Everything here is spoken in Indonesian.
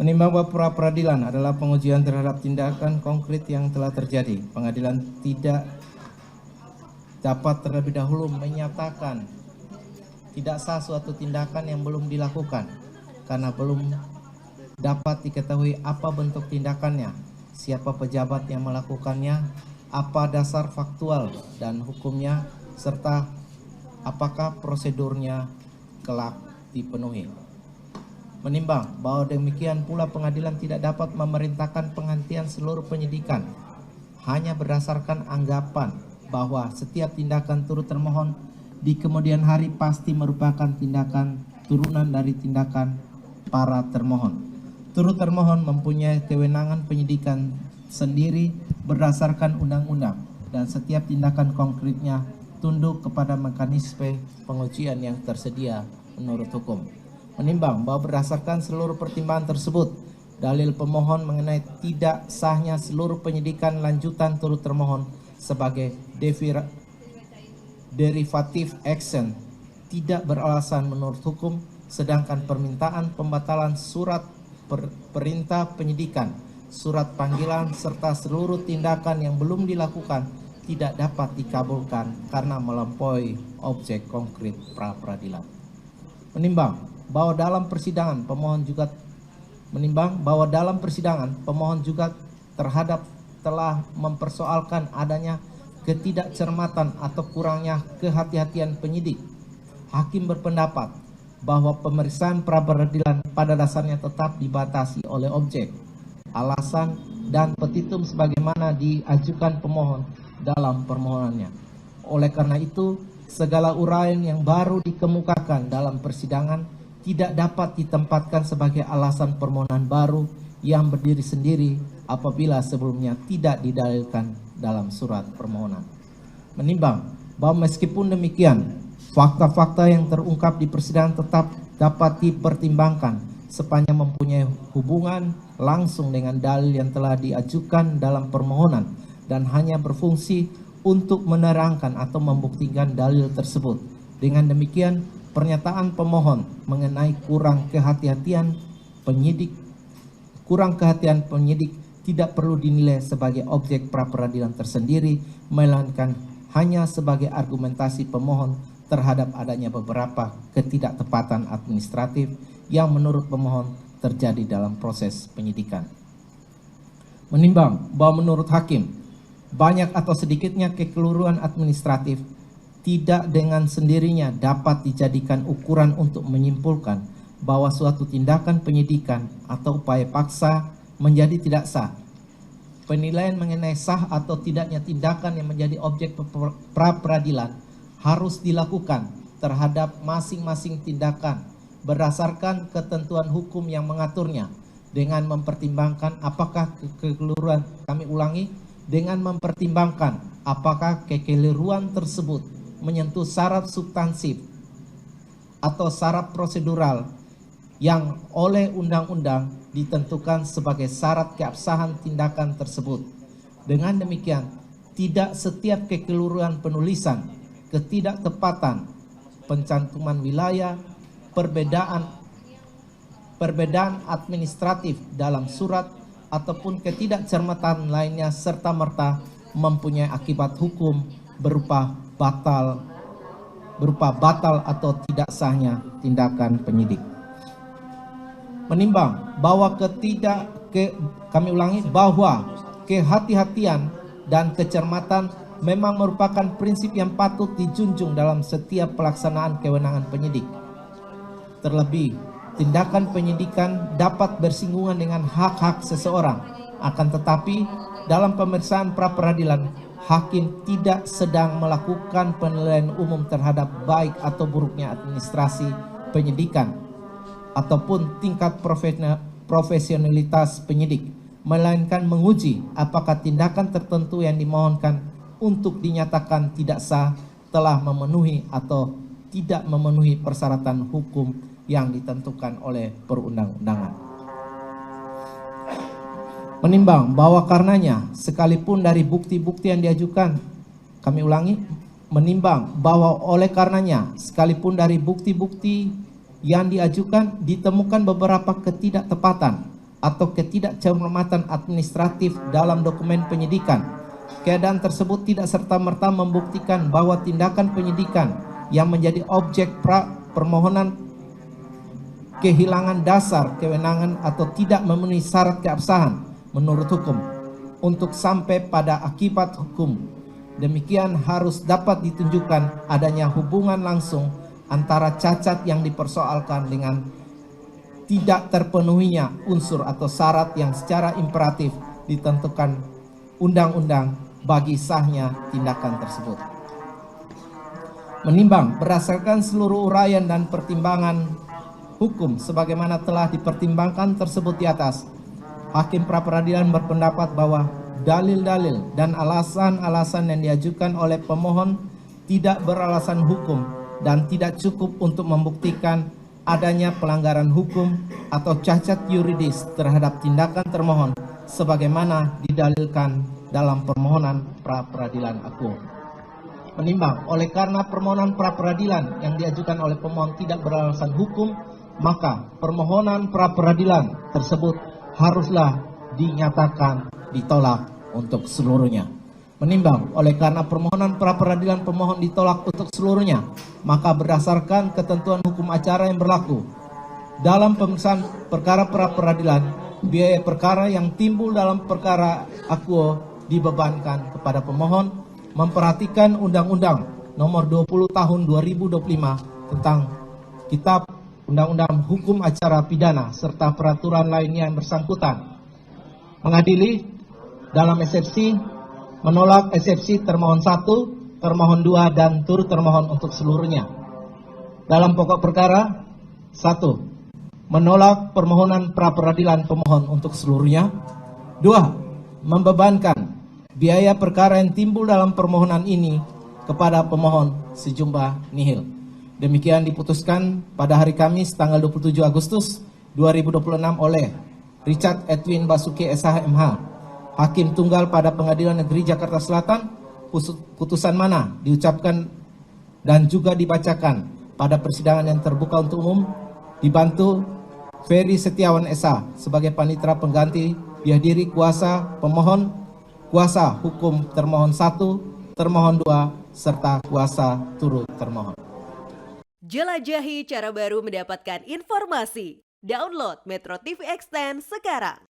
Menimbang bahwa pra peradilan adalah pengujian terhadap tindakan konkret yang telah terjadi, pengadilan tidak dapat terlebih dahulu menyatakan tidak sah suatu tindakan yang belum dilakukan karena belum dapat diketahui apa bentuk tindakannya, siapa pejabat yang melakukannya, apa dasar faktual dan hukumnya, serta apakah prosedurnya kelak dipenuhi. Menimbang bahwa demikian pula pengadilan tidak dapat memerintahkan penghentian seluruh penyidikan hanya berdasarkan anggapan bahwa setiap tindakan turut termohon di kemudian hari pasti merupakan tindakan turunan dari tindakan para termohon. Turut termohon mempunyai kewenangan penyidikan sendiri berdasarkan undang-undang dan setiap tindakan konkretnya tunduk kepada mekanisme pengujian yang tersedia menurut hukum. Menimbang bahwa berdasarkan seluruh pertimbangan tersebut, dalil pemohon mengenai tidak sahnya seluruh penyidikan lanjutan turut termohon sebagai derivative action tidak beralasan menurut hukum, sedangkan permintaan pembatalan surat perintah penyidikan, surat panggilan, serta seluruh tindakan yang belum dilakukan tidak dapat dikabulkan karena melampaui objek konkret pra peradilan. Menimbang bahwa dalam persidangan pemohon juga telah mempersoalkan adanya ketidakcermatan atau kurangnya kehati-hatian penyidik. Hakim berpendapat bahwa pemeriksaan pra peradilan pada dasarnya tetap dibatasi oleh objek, alasan, dan petitum sebagaimana diajukan pemohon dalam permohonannya. Oleh karena itu, segala uraian yang baru dikemukakan dalam persidangan tidak dapat ditempatkan sebagai alasan permohonan baru yang berdiri sendiri apabila sebelumnya tidak didalilkan dalam surat permohonan. Menimbang bahwa meskipun demikian, fakta-fakta yang terungkap di persidangan tetap dapat dipertimbangkan sepanjang mempunyai hubungan langsung dengan dalil yang telah diajukan dalam permohonan dan hanya berfungsi untuk menerangkan atau membuktikan dalil tersebut. Dengan demikian, pernyataan pemohon mengenai kurang kehati-hatian penyidik tidak perlu dinilai sebagai objek pra peradilan tersendiri, melainkan hanya sebagai argumentasi pemohon terhadap adanya beberapa ketidaktepatan administratif yang menurut pemohon terjadi dalam proses penyidikan. Menimbang bahwa menurut hakim, banyak atau sedikitnya kekeliruan administratif tidak dengan sendirinya dapat dijadikan ukuran untuk menyimpulkan bahwa suatu tindakan penyidikan atau upaya paksa menjadi tidak sah. Penilaian mengenai sah atau tidaknya tindakan yang menjadi objek pra peradilan harus dilakukan terhadap masing-masing tindakan berdasarkan ketentuan hukum yang mengaturnya dengan mempertimbangkan apakah kekeliruan, dengan mempertimbangkan apakah kekeliruan tersebut menyentuh syarat substansif atau syarat prosedural yang oleh undang-undang ditentukan sebagai syarat keabsahan tindakan tersebut. Dengan demikian, tidak setiap kekeliruan penulisan, ketidaktepatan, pencantuman wilayah, perbedaan administratif dalam surat ataupun ketidakcermatan lainnya serta-merta mempunyai akibat hukum berupa batal atau tidak sahnya tindakan penyidik. Menimbang bahwa bahwa kehati-hatian dan kecermatan memang merupakan prinsip yang patut dijunjung dalam setiap pelaksanaan kewenangan penyidik. Terlebih, tindakan penyidikan dapat bersinggungan dengan hak-hak seseorang. Akan tetapi, dalam pemeriksaan pra peradilan, hakim tidak sedang melakukan penilaian umum terhadap baik atau buruknya administrasi penyidikan ataupun tingkat profesionalitas penyidik, melainkan menguji apakah tindakan tertentu yang dimohonkan untuk dinyatakan tidak sah telah memenuhi atau tidak memenuhi persyaratan hukum yang ditentukan oleh perundang-undangan. Menimbang bahwa karenanya sekalipun dari bukti-bukti yang diajukan, menimbang bahwa oleh karenanya sekalipun dari bukti-bukti yang diajukan ditemukan beberapa ketidaktepatan atau ketidakcermatan administratif dalam dokumen penyidikan. Keadaan tersebut tidak serta-merta membuktikan bahwa tindakan penyidikan yang menjadi objek permohonan kehilangan dasar kewenangan atau tidak memenuhi syarat keabsahan menurut hukum untuk sampai pada akibat hukum. Demikian harus dapat ditunjukkan adanya hubungan langsung antara cacat yang dipersoalkan dengan tidak terpenuhinya unsur atau syarat yang secara imperatif ditentukan undang-undang bagi sahnya tindakan tersebut. Menimbang berdasarkan seluruh uraian dan pertimbangan hukum sebagaimana telah dipertimbangkan tersebut di atas, Hakim pra-peradilan berpendapat bahwa dalil-dalil dan alasan-alasan yang diajukan oleh pemohon tidak beralasan hukum dan tidak cukup untuk membuktikan adanya pelanggaran hukum atau cacat yuridis terhadap tindakan termohon sebagaimana didalilkan dalam permohonan pra-peradilan aku. Menimbang oleh karena permohonan pra-peradilan yang diajukan oleh pemohon tidak beralasan hukum, maka permohonan pra-peradilan tersebut haruslah dinyatakan ditolak untuk seluruhnya. Menimbang oleh karena permohonan pra-peradilan pemohon ditolak untuk seluruhnya, maka berdasarkan ketentuan hukum acara yang berlaku dalam pemeriksaan perkara pra-peradilan, biaya perkara yang timbul dalam perkara akuo dibebankan kepada pemohon memperhatikan Undang-Undang Nomor 20 Tahun 2025 tentang Kitab Undang-Undang Hukum Acara Pidana serta peraturan lainnya yang bersangkutan. Mengadili dalam eksepsi menolak eksepsi termohon 1, termohon 2 dan turut termohon untuk seluruhnya. Dalam pokok perkara 1, menolak permohonan pra-peradilan pemohon untuk seluruhnya. 2, membebankan biaya perkara yang timbul dalam permohonan ini kepada pemohon sejumlah nihil. Demikian diputuskan pada hari Kamis tanggal 27 Agustus 2026 oleh Richard Edwin Basuki SH MH, Hakim Tunggal pada Pengadilan Negeri Jakarta Selatan. Putusan mana diucapkan dan juga dibacakan pada persidangan yang terbuka untuk umum, dibantu Ferry Setiawan SH sebagai panitera pengganti, dihadiri kuasa pemohon, kuasa hukum termohon 1, termohon 2, serta kuasa turut termohon. Jelajahi cara baru mendapatkan informasi. Download Metro TV Extend sekarang.